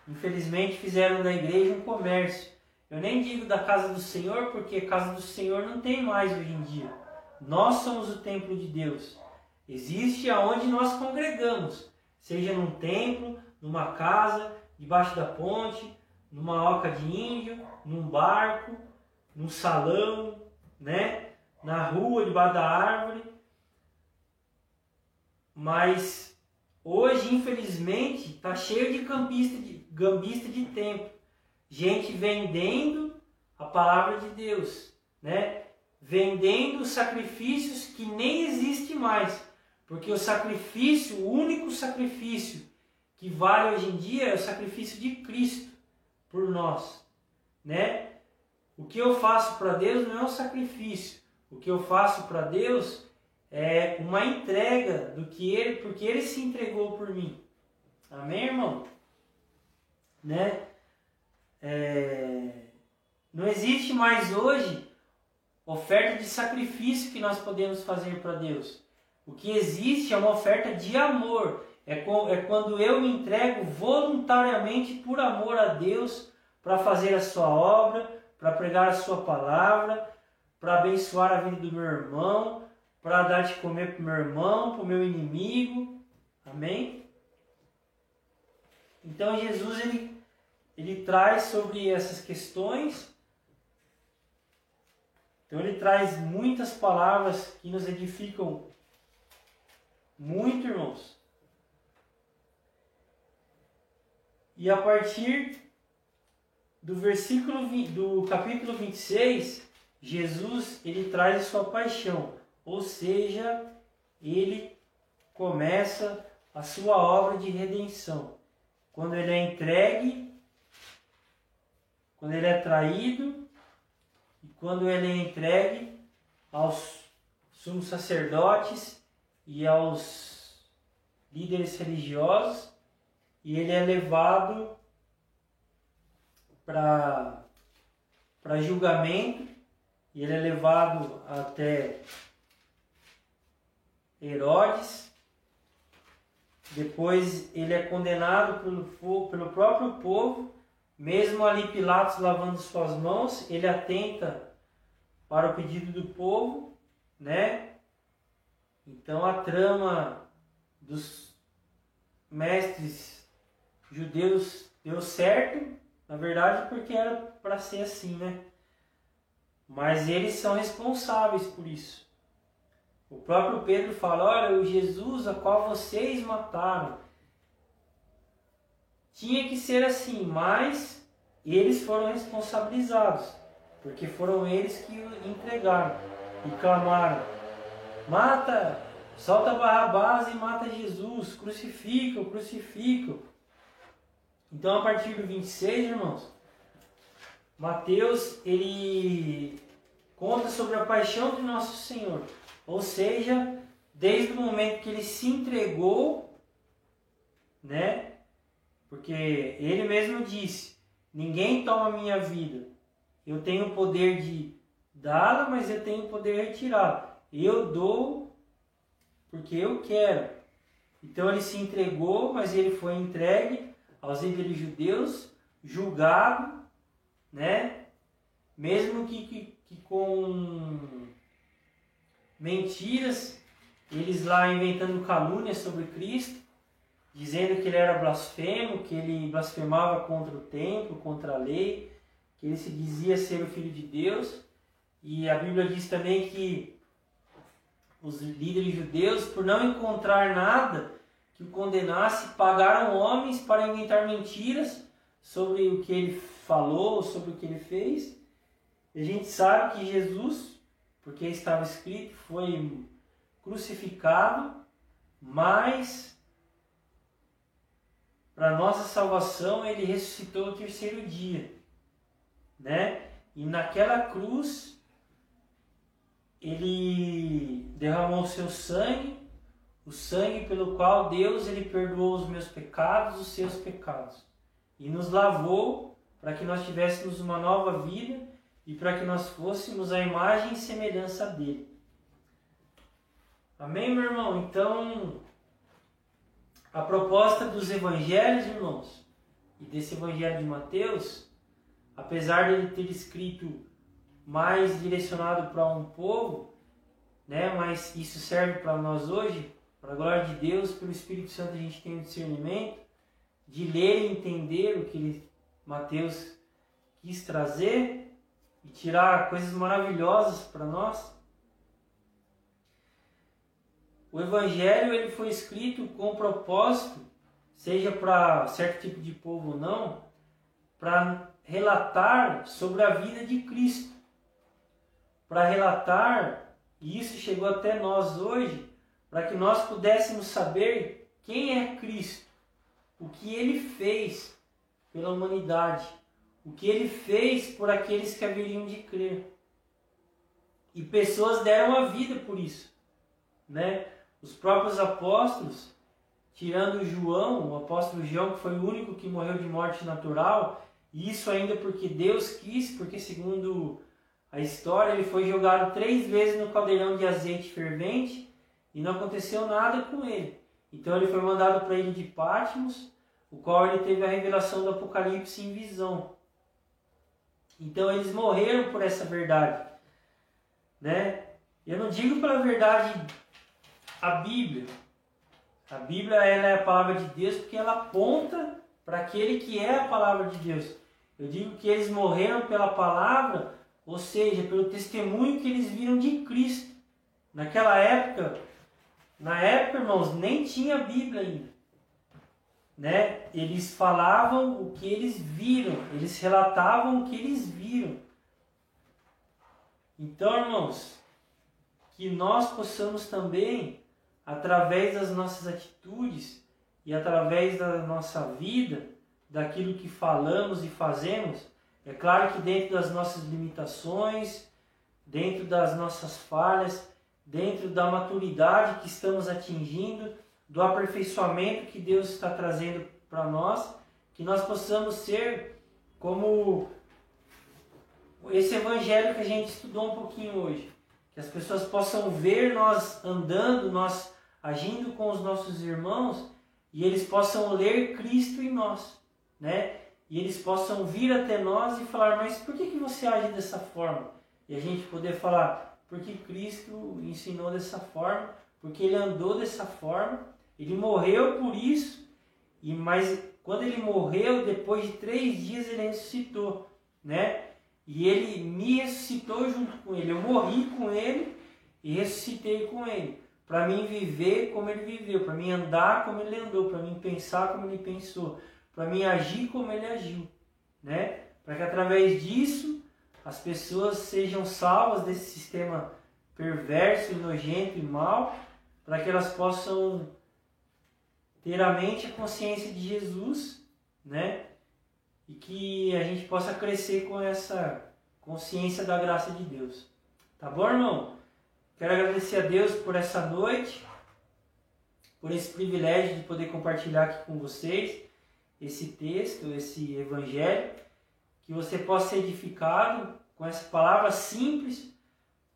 [SPEAKER 1] Infelizmente fizeram da igreja um comércio. Eu nem digo da casa do Senhor, porque a casa do Senhor não tem mais hoje em dia. Nós somos o templo de Deus. Existe aonde nós congregamos, seja num templo, numa casa, debaixo da ponte, numa oca de índio, num barco, num salão, né? Na rua, debaixo da árvore. Mas hoje, infelizmente, está cheio de gambista de templo. Gente vendendo a palavra de Deus, né? Vendendo sacrifícios que nem existem mais. Porque o único sacrifício que vale hoje em dia é o sacrifício de Cristo por nós. né? O que eu faço para Deus não é um sacrifício. O que eu faço para Deus é uma entrega do que Ele, porque Ele se entregou por mim. Amém, irmão? Né? Não existe mais hoje oferta de sacrifício que nós podemos fazer para Deus. O que existe é uma oferta de amor. É quando eu me entrego voluntariamente por amor a Deus para fazer a sua obra, para pregar a sua palavra, para abençoar a vida do meu irmão, para dar de comer para o meu irmão, para o meu inimigo. Amém? Então Jesus ele traz sobre essas questões. Então ele traz muitas palavras que nos edificam muito, irmãos. E a partir do do capítulo 26, Jesus ele traz a sua paixão, ou seja, ele começa a sua obra de redenção. Quando ele é entregue, quando ele é traído e quando ele é entregue aos sumos sacerdotes e aos líderes religiosos, e ele é levado para julgamento, e ele é levado até Herodes. Depois ele é condenado pelo próprio povo, mesmo ali Pilatos lavando suas mãos, ele atenta para o pedido do povo, né? Então a trama dos mestres judeus deu certo, na verdade, porque era para ser assim, né? Mas eles são responsáveis por isso. O próprio Pedro fala, olha, o Jesus a qual vocês mataram, tinha que ser assim, mas eles foram responsabilizados, porque foram eles que o entregaram e clamaram, mata, solta Barrabás e mata Jesus, crucifica, crucifica. Então, a partir do 26, irmãos, Mateus, ele conta sobre a paixão de nosso Senhor. Ou seja, desde o momento que ele se entregou, né? Porque ele mesmo disse, ninguém toma a minha vida. Eu tenho o poder de dá-la, mas eu tenho o poder de retirá-la. Eu dou porque eu quero. Então ele se entregou, mas ele foi entregue aos líderes judeus, julgado, né? Mesmo que com mentiras, eles lá inventando calúnias sobre Cristo, dizendo que ele era blasfemo, que ele blasfemava contra o templo, contra a lei, que ele se dizia ser o Filho de Deus. E a Bíblia diz também que os líderes judeus, por não encontrar nada que o condenasse, pagaram homens para inventar mentiras sobre o que ele falou, sobre o que ele fez. E a gente sabe que Jesus, porque estava escrito, foi crucificado, mas para nossa salvação ele ressuscitou no terceiro dia, né? E naquela cruz ele derramou o seu sangue, o sangue pelo qual Deus ele perdoou os meus pecados, os seus pecados, e nos lavou para que nós tivéssemos uma nova vida e para que nós fôssemos a imagem e semelhança dele. Amém, meu irmão? Então, a proposta dos evangelhos, irmãos, e desse evangelho de Mateus, apesar de ele ter escrito mais direcionado para um povo, né, mas isso serve para nós hoje, para a glória de Deus, pelo Espírito Santo a gente tem o discernimento de ler e entender o que Mateus quis trazer e tirar coisas maravilhosas para nós. O Evangelho ele foi escrito com o propósito, seja para certo tipo de povo ou não, para relatar sobre a vida de Cristo. Para relatar, e isso chegou até nós hoje, para que nós pudéssemos saber quem é Cristo, o que Ele fez pela humanidade, o que ele fez por aqueles que haveriam de crer. E pessoas deram a vida por isso, né? Os próprios apóstolos, tirando João, o apóstolo João, que foi o único que morreu de morte natural, e isso ainda porque Deus quis, porque segundo a história ele foi jogado 3 vezes no caldeirão de azeite fervente e não aconteceu nada com ele. Então ele foi mandado para a ilha de Patmos, o qual ele teve a revelação do Apocalipse em visão. Então eles morreram por essa verdade, né? Eu não digo pela verdade a Bíblia. A Bíblia ela é a palavra de Deus porque ela aponta para aquele que é a palavra de Deus. Eu digo que eles morreram pela palavra, ou seja, pelo testemunho que eles viram de Cristo. Naquela época, irmãos, nem tinha Bíblia ainda, né? Eles falavam o que eles viram, eles relatavam o que eles viram. Então, irmãos, que nós possamos também, através das nossas atitudes e através da nossa vida, daquilo que falamos e fazemos, é claro que dentro das nossas limitações, dentro das nossas falhas, dentro da maturidade que estamos atingindo, do aperfeiçoamento que Deus está trazendo para nós, que nós possamos ser como esse evangelho que a gente estudou um pouquinho hoje. Que as pessoas possam ver nós andando, nós agindo com os nossos irmãos, e eles possam ler Cristo em nós, né? E eles possam vir até nós e falar, mas por que você age dessa forma? E a gente poder falar, porque Cristo ensinou dessa forma, porque Ele andou dessa forma, Ele morreu por isso, mas quando Ele morreu, depois de 3 dias Ele ressuscitou, né? E Ele me ressuscitou junto com Ele. Eu morri com Ele e ressuscitei com Ele. Para mim viver como Ele viveu, para mim andar como Ele andou, para mim pensar como Ele pensou, para mim agir como Ele agiu, né? Para que através disso as pessoas sejam salvas desse sistema perverso e nojento e mau, para que elas possam ter a mente e a consciência de Jesus, né? E que a gente possa crescer com essa consciência da graça de Deus. Tá bom, irmão? Quero agradecer a Deus por essa noite, por esse privilégio de poder compartilhar aqui com vocês esse texto, esse evangelho, que você possa ser edificado com essa palavra simples,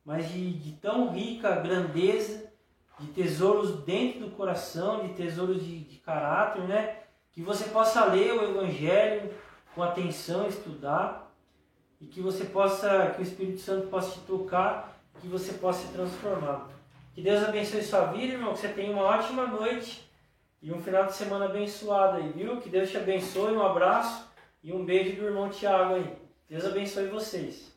[SPEAKER 1] mas de tão rica grandeza, de tesouros dentro do coração, de tesouros de caráter, né? Que você possa ler o evangelho com atenção, estudar, e que você possa, que o Espírito Santo possa te tocar, que você possa se transformar. Que Deus abençoe sua vida, irmão, que você tenha uma ótima noite e um final de semana abençoado aí, viu? Que Deus te abençoe, um abraço e um beijo do irmão Tiago aí. Deus abençoe vocês.